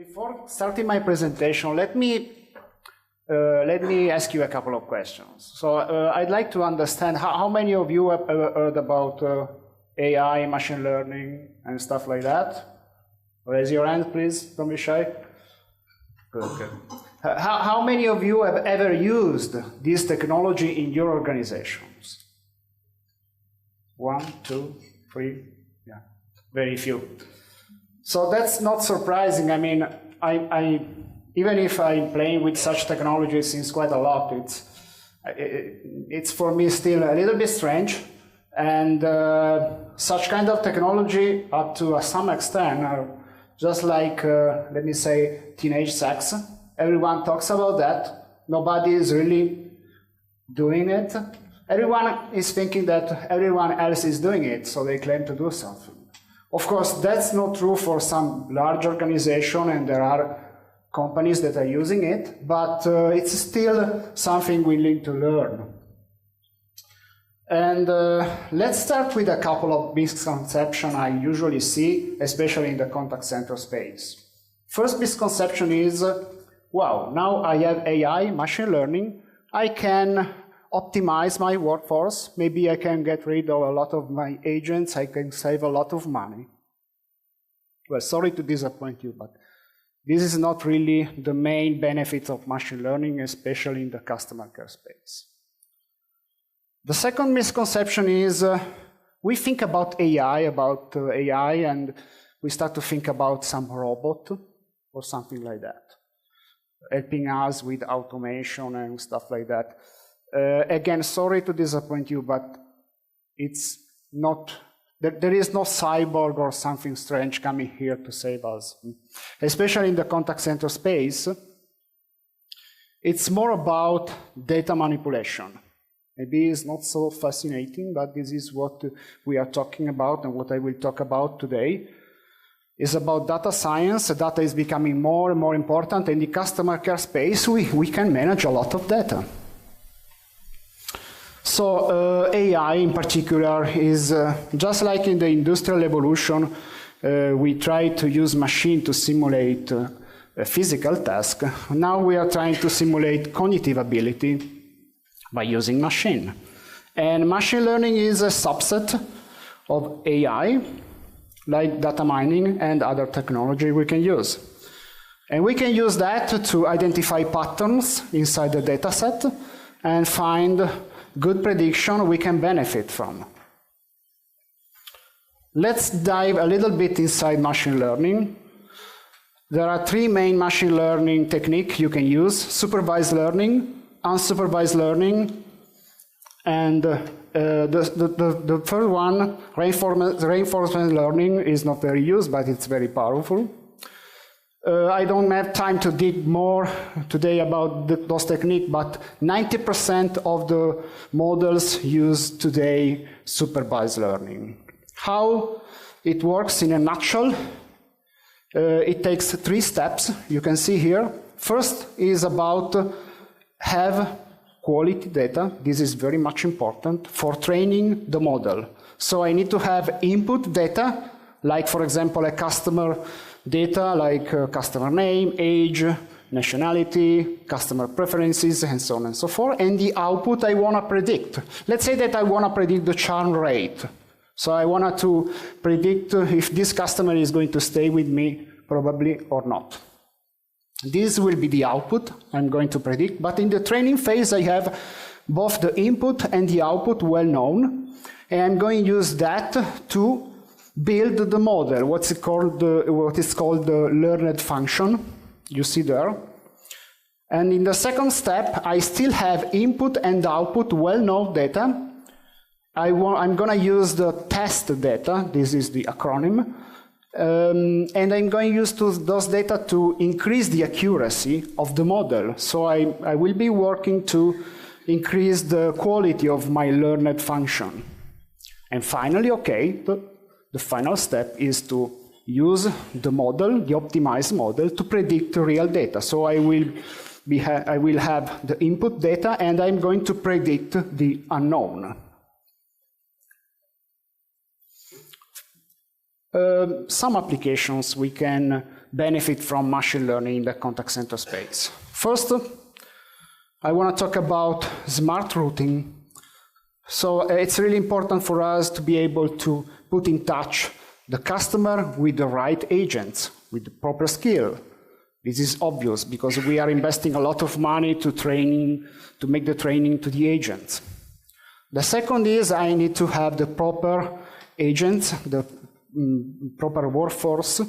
Before starting my presentation, let me ask you a couple of questions. So I'd like to understand how many of you have ever heard about AI, machine learning, and stuff like that? Raise your hand, please. Don't be shy. Good. How many of you have ever used this technology in your organizations? 1, 2, 3, yeah, very few. So that's not surprising. I mean, even if I'm playing with such technology since quite a lot, it's for me still a little bit strange. And such kind of technology, up to some extent, are just like, let me say, teenage sex. Everyone talks about that. Nobody is really doing it. Everyone is thinking that everyone else is doing it, so they claim to do something. Of course, that's not true for some large organization, and there are companies that are using it, but it's still something we need to learn. And let's start with a couple of misconceptions I usually see, especially in the contact center space. First misconception is, wow, now I have AI, machine learning, I can optimize my workforce, maybe I can get rid of a lot of my agents, I can save a lot of money. Well, sorry to disappoint you, but this is not really the main benefit of machine learning, especially in the customer care space. The second misconception is we think about AI, and we start to think about some robot or something like that, helping us with automation and stuff like that. Again, sorry to disappoint you, but it's not, there is no cyborg or something strange coming here to save us. Especially in the contact center space, it's more about data manipulation. Maybe it's not so fascinating, but this is what we are talking about and what I will talk about today. It's about data science. Data is becoming more and more important. In the customer care space, we can manage a lot of data. So AI in particular is just like in the industrial revolution, we try to use machine to simulate a physical task. Now we are trying to simulate cognitive ability by using machine. And machine learning is a subset of AI, like data mining and other technology we can use. And we can use that to identify patterns inside the data set and find good prediction we can benefit from. Let's dive a little bit inside machine learning. There are 3 main machine learning techniques you can use: supervised learning, unsupervised learning, and the third one, reinforcement learning, is not very used, but it's very powerful. I don't have time to dig more today about those techniques, but 90% of the models use today supervised learning. How it works in a nutshell, it takes 3 steps, you can see here. First is about have quality data. This is very much important for training the model. So I need to have input data, like for example a customer data, like customer name, age, nationality, customer preferences, and so on and so forth. And the output I want to predict. Let's say that I want to predict the churn rate. So I want to predict if this customer is going to stay with me, probably or not. This will be the output I'm going to predict, but in the training phase I have both the input and the output well known, and I'm going to use that to build the model, what is called the learned function, you see there. And in the second step, I still have input and output well known data. I'm going to use the test data, this is the acronym, and I'm going to use those data to increase the accuracy of the model. So I will be working to increase the quality of my learned function. And finally, okay, the final step is to use the model, the optimized model, to predict the real data. So I will have the input data, and I'm going to predict the unknown. Some applications we can benefit from machine learning in the contact center space. First, I want to talk about smart routing. So it's really important for us to be able to put in touch the customer with the right agents, with the proper skill. This is obvious because we are investing a lot of money to make the training to the agents. The second is I need to have the proper agents, the proper workforce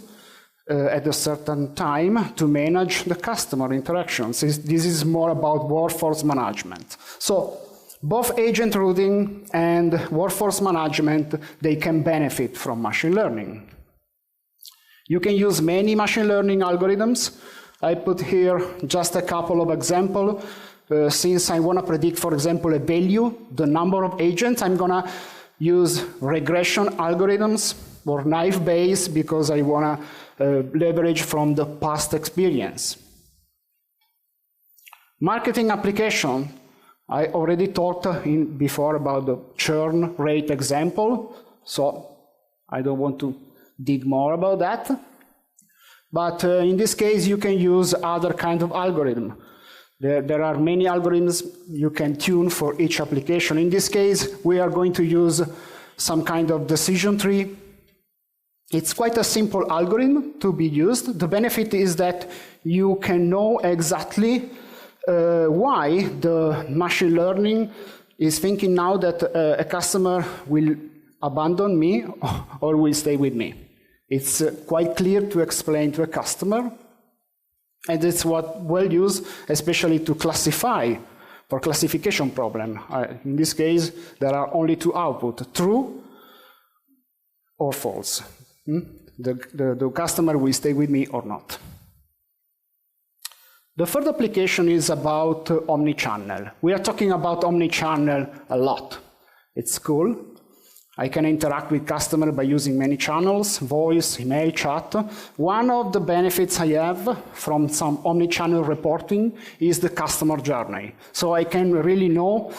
at a certain time to manage the customer interactions. This is more about workforce management. So both agent routing and workforce management, they can benefit from machine learning. You can use many machine learning algorithms. I put here just a couple of examples. Since I want to predict, for example, a value, the number of agents, I'm going to use regression algorithms or naive Bayes because I want to leverage from the past experience. Marketing application. I already talked before about the churn rate example, so I don't want to dig more about that. But in this case, you can use other kind of algorithm. There are many algorithms you can tune for each application. In this case, we are going to use some kind of decision tree. It's quite a simple algorithm to be used. The benefit is that you can know exactly why the machine learning is thinking now that a customer will abandon me or will stay with me. It's quite clear to explain to a customer, and it's what well used, especially to classify, for classification problem. In this case, there are only two outputs, true or false. The customer will stay with me or not. The third application is about omnichannel. We are talking about omnichannel a lot. It's cool. I can interact with customers by using many channels, voice, email, chat. One of the benefits I have from some omnichannel reporting is the customer journey. So I can really know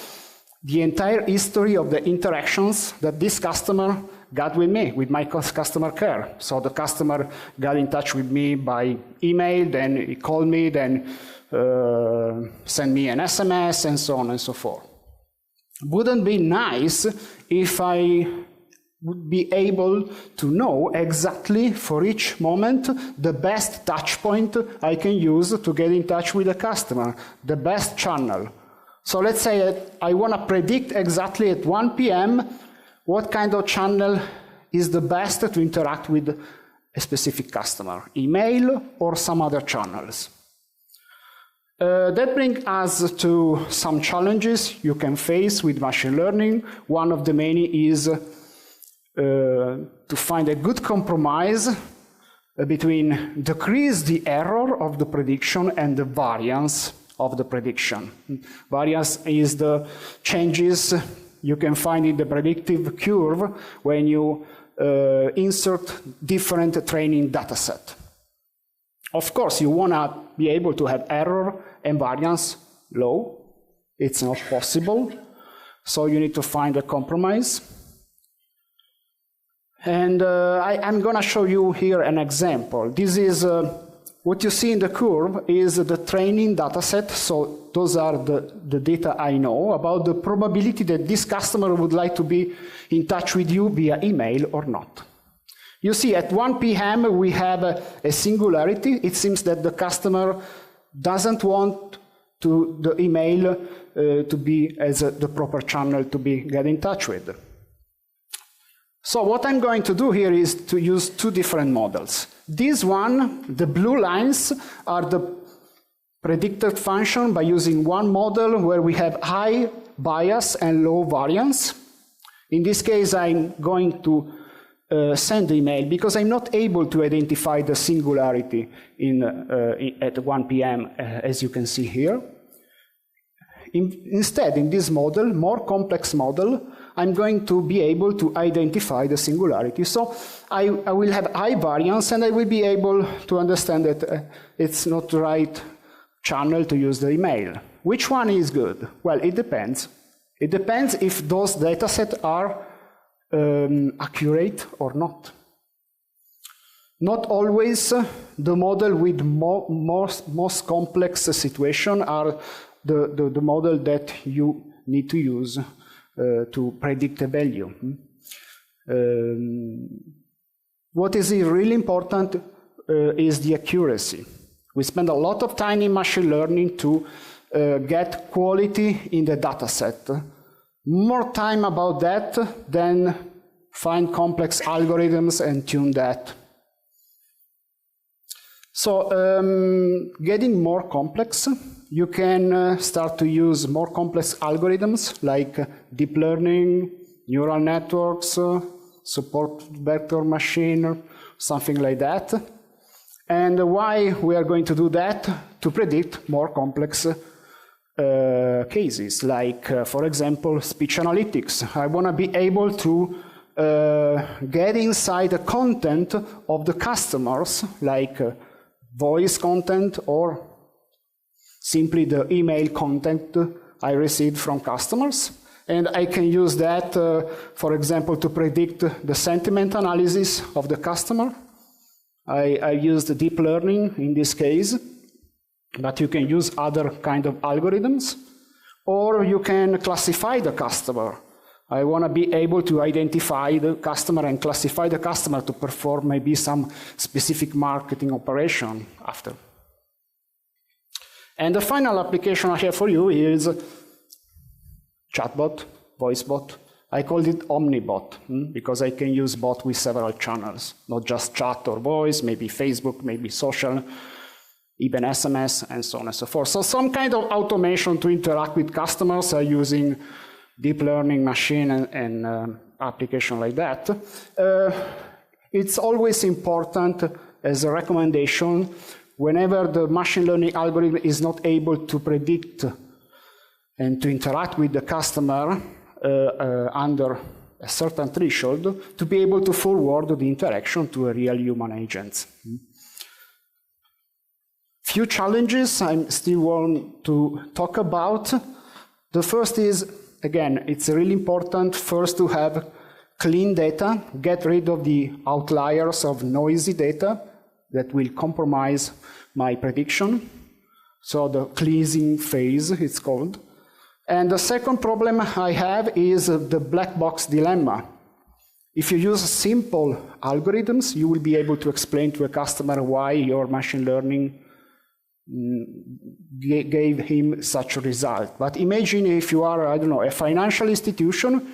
the entire history of the interactions that this customer got with me, with my customer care. So the customer got in touch with me by email, then he called me, then sent me an SMS, and so on and so forth. Wouldn't it be nice if I would be able to know exactly for each moment the best touch point I can use to get in touch with the customer, the best channel. So let's say I want to predict exactly at 1 p.m. what kind of channel is the best to interact with a specific customer, email or some other channels. That brings us to some challenges you can face with machine learning. One of the many is to find a good compromise between decrease the error of the prediction and the variance of the prediction. Variance is the changes you can find in the predictive curve when you insert different training data set. Of course, you want to be able to have error and variance low. It's not possible, so you need to find a compromise. And I'm going to show you here an example. This is what you see in the curve is the training data set. So those are the data I know about the probability that this customer would like to be in touch with you via email or not. You see, at 1 p.m. we have a singularity. It seems that the customer doesn't want the email to be as the proper channel to be get in touch with. So what I'm going to do here is to use two different models. This one, the blue lines, are the predicted function by using one model where we have high bias and low variance. In this case, I'm going to send the email because I'm not able to identify the singularity at 1 p.m. As you can see here. Instead, in this model, more complex model, I'm going to be able to identify the singularity. So I will have high variance, and I will be able to understand that it's not the right channel to use the email. Which one is good? Well, it depends. It depends if those datasets are accurate or not. Not always the model with most complex situation are the model that you need to use to predict a value. What is really important is the accuracy. We spend a lot of time in machine learning to get quality in the data set. More time about that than find complex algorithms and tune that. So getting more complex, you can start to use more complex algorithms like deep learning, neural networks, support vector machine, something like that. And why we are going to do that? To predict more complex cases, like, for example, speech analytics. I want to be able to get inside the content of the customers, like voice content or simply the email content I received from customers. And I can use that, for example, to predict the sentiment analysis of the customer. I used deep learning in this case, but you can use other kind of algorithms, or you can classify the customer. I want to be able to identify the customer and classify the customer to perform maybe some specific marketing operation after. And the final application I have for you is chatbot, voice bot. I called it omnibot because I can use bot with several channels, not just chat or voice, maybe Facebook, maybe social, even SMS, and so on and so forth. So some kind of automation to interact with customers using deep learning machine and application like that. It's always important as a recommendation, whenever the machine learning algorithm is not able to predict and to interact with the customer under a certain threshold, to be able to forward the interaction to a real human agent. Few challenges I still want to talk about. The first is, again, it's really important first to have clean data, get rid of the outliers of noisy data that will compromise my prediction. So the cleansing phase, it's called. And the second problem I have is the black box dilemma. If you use simple algorithms, you will be able to explain to a customer why your machine learning gave him such a result. But imagine if you are, I don't know, a financial institution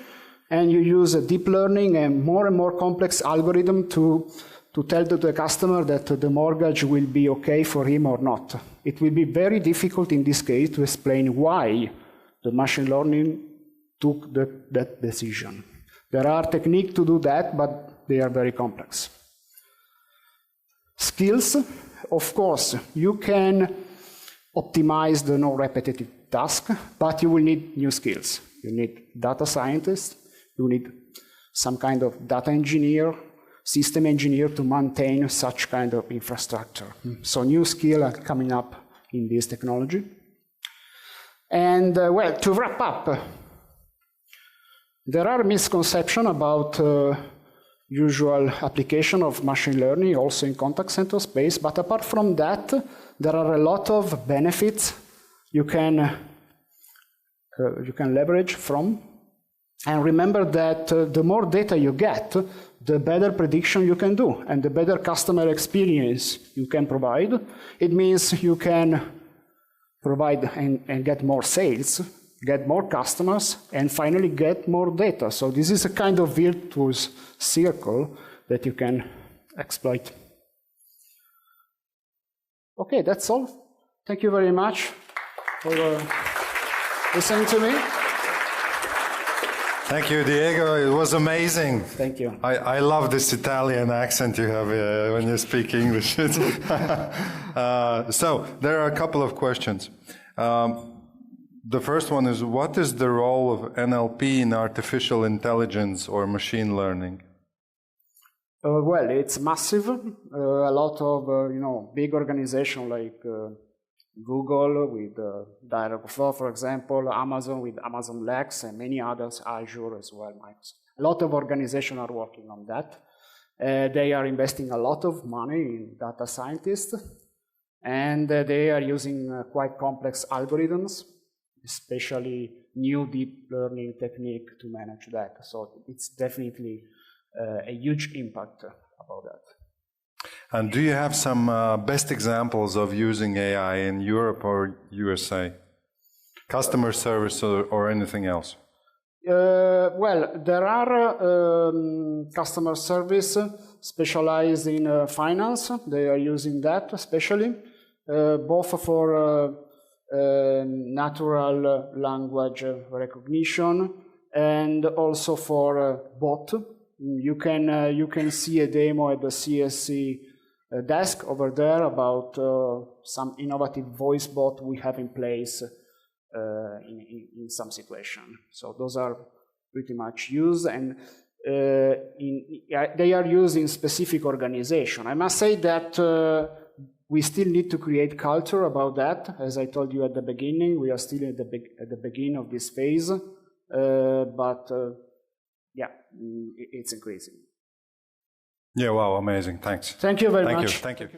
and you use a deep learning and more complex algorithm to tell to the customer that the mortgage will be okay for him or not. It will be very difficult in this case to explain why the machine learning took that decision. There are techniques to do that, but they are very complex. Skills, of course, you can optimize the non-repetitive task, but you will need new skills. You need data scientists, you need some kind of data engineer, system engineer to maintain such kind of infrastructure. So new skills are coming up in this technology. And well, to wrap up, there are misconceptions about usual application of machine learning also in contact center space, but apart from that, there are a lot of benefits you can leverage from. And remember that the more data you get, the better prediction you can do, and the better customer experience you can provide. It means you can provide and get more sales, get more customers, and finally get more data. So this is a kind of virtuous circle that you can exploit. Okay, that's all. Thank you very much for listening to me. Thank you, Diego. It was amazing. Thank you. I love this Italian accent you have when you speak English. So there are a couple of questions. The first one is, what is the role of NLP in artificial intelligence or machine learning? Well, it's massive. A lot of big organizations like Google with Diego Gosmar, for example, Amazon with Amazon Lex, and many others, Azure as well, Microsoft. A lot of organizations are working on that. They are investing a lot of money in data scientists, and they are using quite complex algorithms, especially new deep learning technique to manage that. So it's definitely a huge impact about that. And do you have some best examples of using AI in Europe or USA? Customer service or anything else? Well, there are customer service specialized in finance. They are using that especially, both for natural language recognition and also for bot. You can see a demo at the CSC desk over there about some innovative voice bot we have in place in some situation. So those are pretty much used, and they are used in specific organization. I must say that we still need to create culture about that. As I told you at the beginning, we are still at the beginning of this phase, but yeah, it's increasing. Yeah, wow, amazing. Thanks. Thank you very much. Thank you.